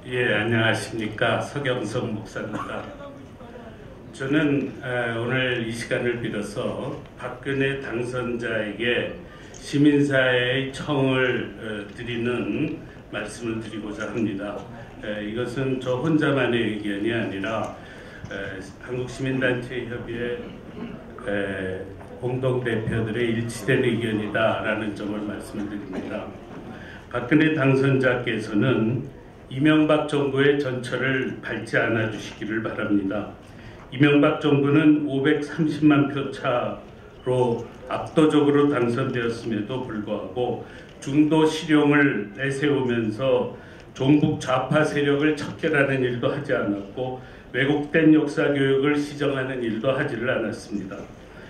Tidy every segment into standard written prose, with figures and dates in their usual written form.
예, 안녕하십니까. 서경석 목사입니다. 저는 오늘 이 시간을 빌어서 박근혜 당선자에게 시민사회의 청을 드리는 말씀을 드리고자 합니다. 이것은 저 혼자만의 의견이 아니라 한국시민단체협의회 공동대표들의 일치된 의견이다라는 점을 말씀을 드립니다. 박근혜 당선자께서는 이명박 정부의 전철을 밟지 않아 주시기를 바랍니다. 이명박 정부는 530만 표 차로 압도적으로 당선되었음에도 불구하고 중도 실용을 내세우면서 종북 좌파 세력을 척결하는 일도 하지 않았고 왜곡된 역사 교육을 시정하는 일도 하지를 않았습니다.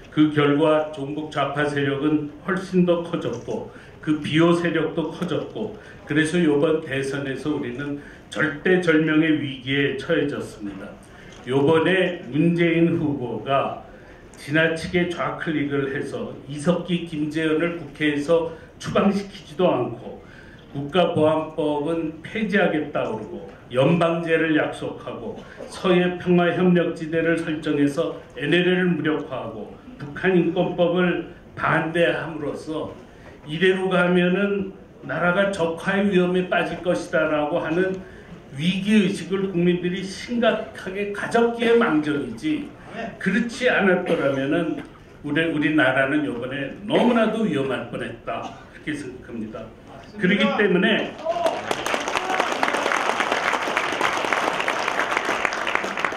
그 결과 종북 좌파 세력은 훨씬 더 커졌고 그 비호 세력도 커졌고 그래서 이번 대선에서 우리는 절대절명의 위기에 처해졌습니다. 이번에 문재인 후보가 지나치게 좌클릭을 해서 이석기, 김재현을 국회에서 추방시키지도 않고 국가보안법은 폐지하겠다 그러고 연방제를 약속하고 서해 평화협력지대를 설정해서 NLL을 무력화하고 북한인권법을 반대함으로써 이대로 가면은 나라가 적화의 위험에 빠질 것이다 라고 하는 위기의식을 국민들이 심각하게 가졌기에 망정이지, 그렇지 않았더라면은 우리나라는 이번에 너무나도 위험할 뻔했다 그렇게 생각합니다. 그렇기 때문에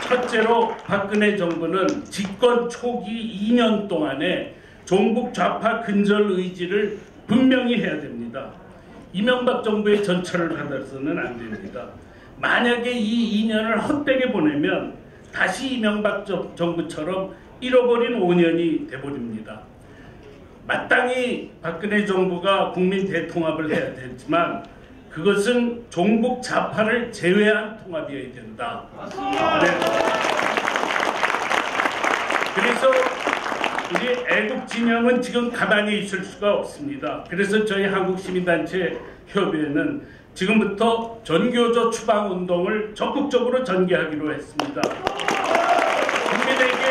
첫째로 박근혜 정부는 집권 초기 2년 동안에 종북 좌파 근절 의지를 분명히 해야 됩니다. 이명박 정부의 전철을 받아서는 안 됩니다. 만약에 이 2년을 헛되게 보내면 다시 이명박 정부처럼 잃어버린 5년이 돼버립니다. 마땅히 박근혜 정부가 국민 대통합을 해야 되지만 그것은 종북 좌파를 제외한 통합이어야 된다. 네. 그래서 우리 애국 진영은 지금 가만히 있을 수가 없습니다. 그래서 저희 한국시민단체 협의회는 지금부터 전교조 추방 운동을 적극적으로 전개하기로 했습니다. 국민에게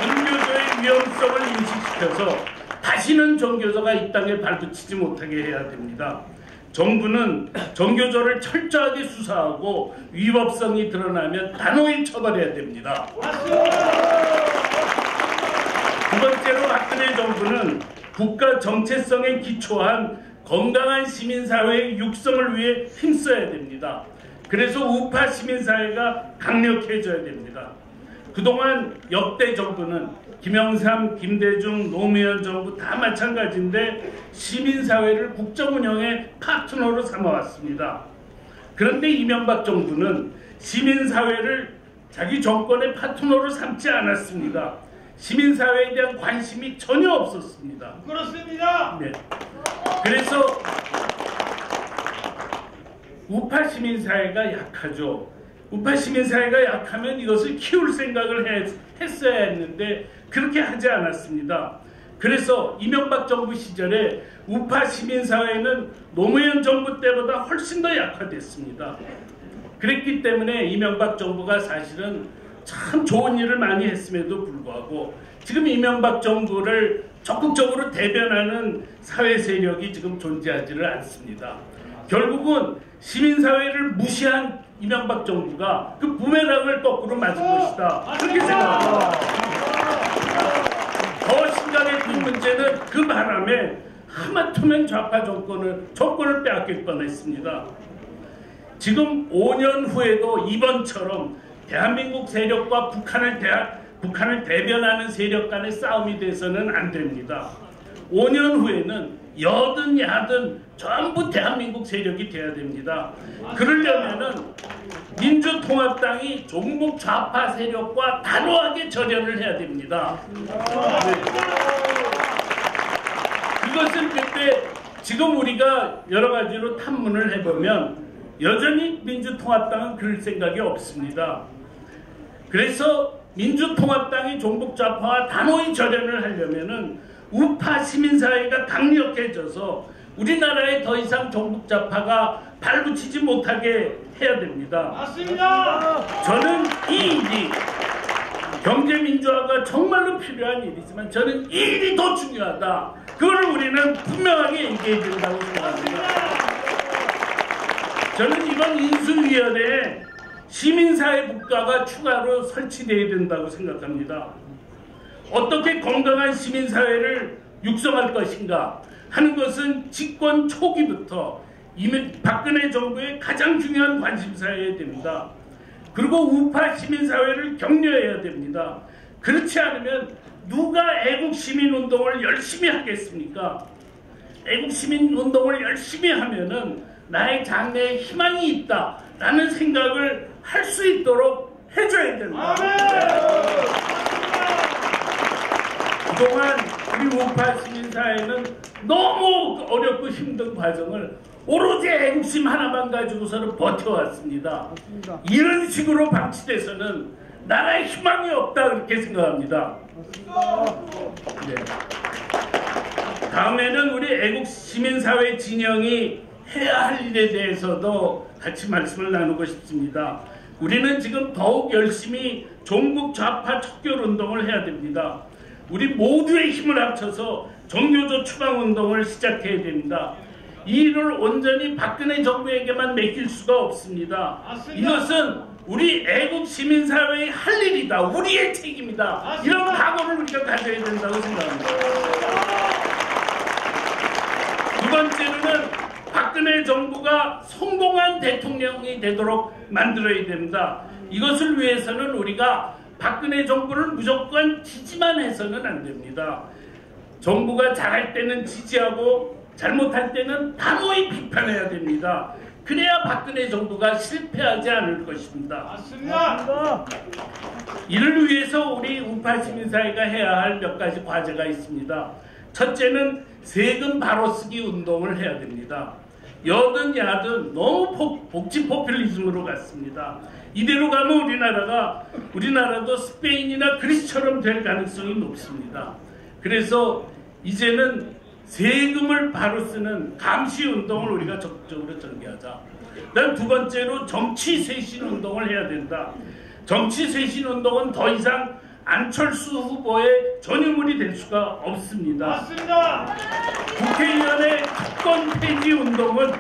전교조의 위험성을 인식시켜서 다시는 전교조가 이 땅에 발붙이지 못하게 해야 됩니다. 정부는 전교조를 철저하게 수사하고 위법성이 드러나면 단호히 처벌해야 됩니다. 두 번째로 박근혜 정부는 국가 정체성에 기초한 건강한 시민사회의 육성을 위해 힘써야 됩니다. 그래서 우파 시민사회가 강력해져야 됩니다. 그동안 역대 정부는 김영삼, 김대중, 노무현 정부 다 마찬가지인데 시민사회를 국정운영의 파트너로 삼아왔습니다. 그런데 이명박 정부는 시민사회를 자기 정권의 파트너로 삼지 않았습니다. 시민사회에 대한 관심이 전혀 없었습니다. 그렇습니다. 네. 그래서 우파 시민사회가 약하죠. 우파 시민사회가 약하면 이것을 키울 생각을 했어야 했는데 그렇게 하지 않았습니다. 그래서 이명박 정부 시절에 우파 시민사회는 노무현 정부 때보다 훨씬 더 약화됐습니다. 그랬기 때문에 이명박 정부가 사실은 참 좋은 일을 많이 했음에도 불구하고 지금 이명박 정부를 적극적으로 대변하는 사회 세력이 지금 존재하지를 않습니다. 결국은 시민사회를 무시한 이명박 정부가 그 부메랑을 거꾸로 맞은 것이다. 그렇게 생각합니다. 더 심각했던 문제는 그 바람에 하마터면 좌파 정권을 빼앗길 뻔했습니다. 지금 5년 후에도 이번처럼 대한민국 세력과 북한을 대변하는 세력 간의 싸움이 돼서는 안 됩니다. 5년 후에는 여든 야든 전부 대한민국 세력이 돼야 됩니다. 그러려면은 민주통합당이 종북 좌파 세력과 단호하게 절연을 해야 됩니다. 네. 그것은 그때 지금 우리가 여러 가지로 탐문을 해보면 여전히 민주통합당은 그럴 생각이 없습니다. 그래서 민주통합당이 종북 좌파와 단호히 절연을 하려면은 우파 시민사회가 강력해져서 우리나라에 더 이상 종북 좌파가 발붙이지 못하게 해야 됩니다. 맞습니다. 저는 이 일이 경제민주화가 정말로 필요한 일이지만 저는 이 일이 더 중요하다. 그걸 우리는 분명하게 얘기해야 된다고 생각합니다. 저는 이번 인수위원회에 시민사회 국가가 추가로 설치되어야 된다고 생각합니다. 어떻게 건강한 시민사회를 육성할 것인가 하는 것은 집권 초기부터 이미 박근혜 정부의 가장 중요한 관심사여야 됩니다. 그리고 우파 시민사회를 격려해야 됩니다. 그렇지 않으면 누가 애국시민운동을 열심히 하겠습니까? 애국시민운동을 열심히 하면은 나의 장래에 희망이 있다라는 생각을 할 수 있도록 해줘야 된다. 그동안 우리 우파 시민사회는 너무 어렵고 힘든 과정을 오로지 애국심 하나만 가지고서는 버텨왔습니다. 이런 식으로 방치돼서는 나라에 희망이 없다 그렇게 생각합니다. 네. 다음에는 우리 애국시민사회 진영이 해야 할 일에 대해서도 같이 말씀을 나누고 싶습니다. 우리는 지금 더욱 열심히 종북 좌파 척결운동을 해야 됩니다. 우리 모두의 힘을 합쳐서 정교조 추방운동을 시작해야 됩니다. 이 일을 온전히 박근혜 정부에게만 맡길 수가 없습니다. 맞습니다. 이것은 우리 애국 시민사회의 할 일이다. 우리의 책임이다. 맞습니다. 이런 각오를 우리가 가져야 된다고 생각합니다. 두 번째로는 박근혜 정부가 성공한 대통령이 되도록 만들어야 됩니다. 이것을 위해서는 우리가 박근혜 정부를 무조건 지지만 해서는 안 됩니다. 정부가 잘할 때는 지지하고 잘못할 때는 단호히 비판해야 됩니다. 그래야 박근혜 정부가 실패하지 않을 것입니다. 맞습니다. 이를 위해서 우리 우파 시민사회가 해야 할 몇 가지 과제가 있습니다. 첫째는 세금 바로 쓰기 운동을 해야 됩니다. 여든 야든 너무 복지 포퓰리즘으로 갔습니다. 이대로 가면 우리나라도 스페인이나 그리스처럼 될 가능성이 높습니다. 그래서 이제는 세금을 바로 쓰는 감시 운동을 우리가 적극적으로 전개하자. 그다음 두 번째로 정치 쇄신 운동을 해야 된다. 정치 쇄신 운동은 더 이상 안철수 후보의 전유물이 될 수가 없습니다. 맞습니다. 국회의원의 특권 폐지 운동은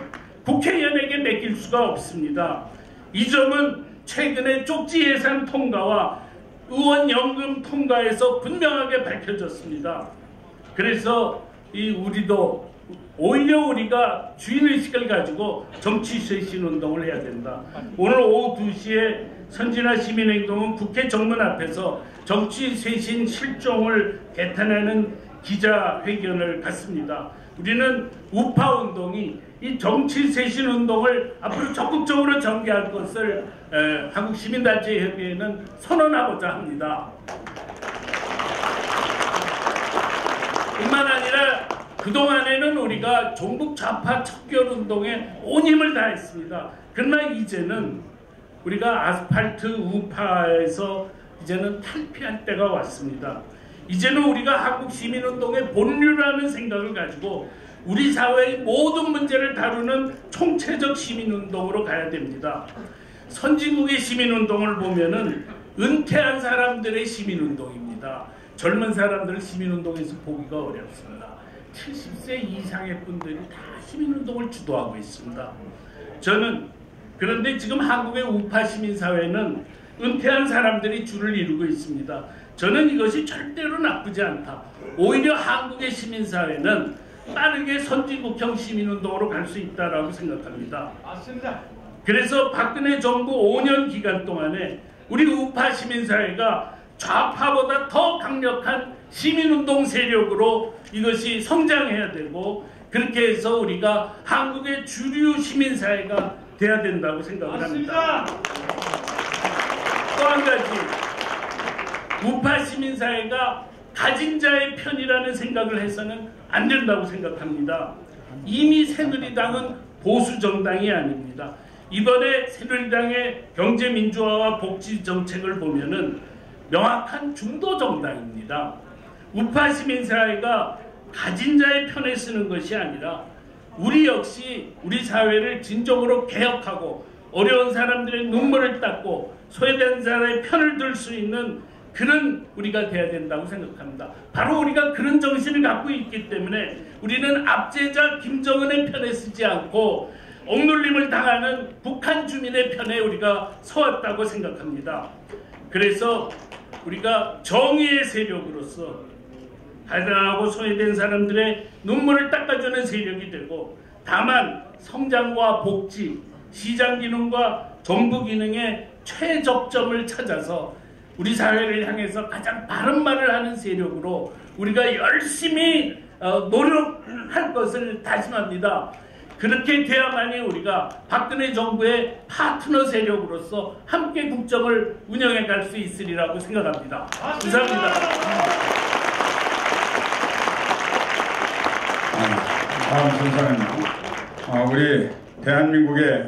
국회의원에게 맡길 수가 없습니다. 이 점은 최근에 쪽지 예산 통과와 의원연금 통과에서 분명하게 밝혀졌습니다. 그래서 우리도 오히려 우리가 주인의식을 가지고 정치 쇄신 운동을 해야 된다. 오늘 오후 2시에 선진화 시민행동은 국회 정문 앞에서 정치 쇄신 실종을 개탄하는 기자회견을 갖습니다. 우리는 우파 운동이 이 정치 쇄신 운동을 앞으로 적극적으로 전개할 것을 한국시민단체협의회는 선언하고자 합니다. 뿐만 아니라 그동안에는 우리가 종북 좌파 척결운동에 온 힘을 다했습니다. 그러나 이제는 우리가 아스팔트 우파에서 이제는 탈피할 때가 왔습니다. 이제는 우리가 한국 시민운동의 본류라는 생각을 가지고 우리 사회의 모든 문제를 다루는 총체적 시민운동으로 가야 됩니다. 선진국의 시민운동을 보면은 은퇴한 사람들의 시민운동입니다. 젊은 사람들을 시민운동에서 보기가 어렵습니다. 70세 이상의 분들이 다 시민운동을 주도하고 있습니다. 그런데 지금 한국의 우파 시민사회는 은퇴한 사람들이 줄을 이루고 있습니다. 저는 이것이 절대로 나쁘지 않다. 오히려 한국의 시민사회는 빠르게 선진국형 시민운동으로 갈 수 있다고 생각합니다. 맞습니다. 그래서 박근혜 정부 5년 기간 동안에 우리 우파 시민사회가 좌파보다 더 강력한 시민운동 세력으로 이것이 성장해야 되고 그렇게 해서 우리가 한국의 주류 시민사회가 돼야 된다고 생각을 합니다. 또 한 가지, 우파 시민사회가 가진 자의 편이라는 생각을 해서는 안 된다고 생각합니다. 이미 새누리당은 보수 정당이 아닙니다. 이번에 새누리당의 경제민주화와 복지 정책을 보면은 명확한 중도 정당입니다. 우파 시민사회가 가진 자의 편에 쓰는 것이 아니라 우리 역시 우리 사회를 진정으로 개혁하고 어려운 사람들의 눈물을 닦고 소외된 사람의 편을 들 수 있는 그런 우리가 돼야 된다고 생각합니다. 바로 우리가 그런 정신을 갖고 있기 때문에 우리는 압제자 김정은의 편에 서지 않고 억눌림을 당하는 북한 주민의 편에 우리가 서왔다고 생각합니다. 그래서 우리가 정의의 세력으로서 가난하고 소외된 사람들의 눈물을 닦아주는 세력이 되고, 다만 성장과 복지, 시장 기능과 정부 기능의 최적점을 찾아서 우리 사회를 향해서 가장 바른 말을 하는 세력으로 우리가 열심히 노력할 것을 다짐합니다. 그렇게 돼야만이 우리가 박근혜 정부의 파트너 세력으로서 함께 국정을 운영해 갈 수 있으리라고 생각합니다. 감사합니다. 다음 순서는 우리 대한민국의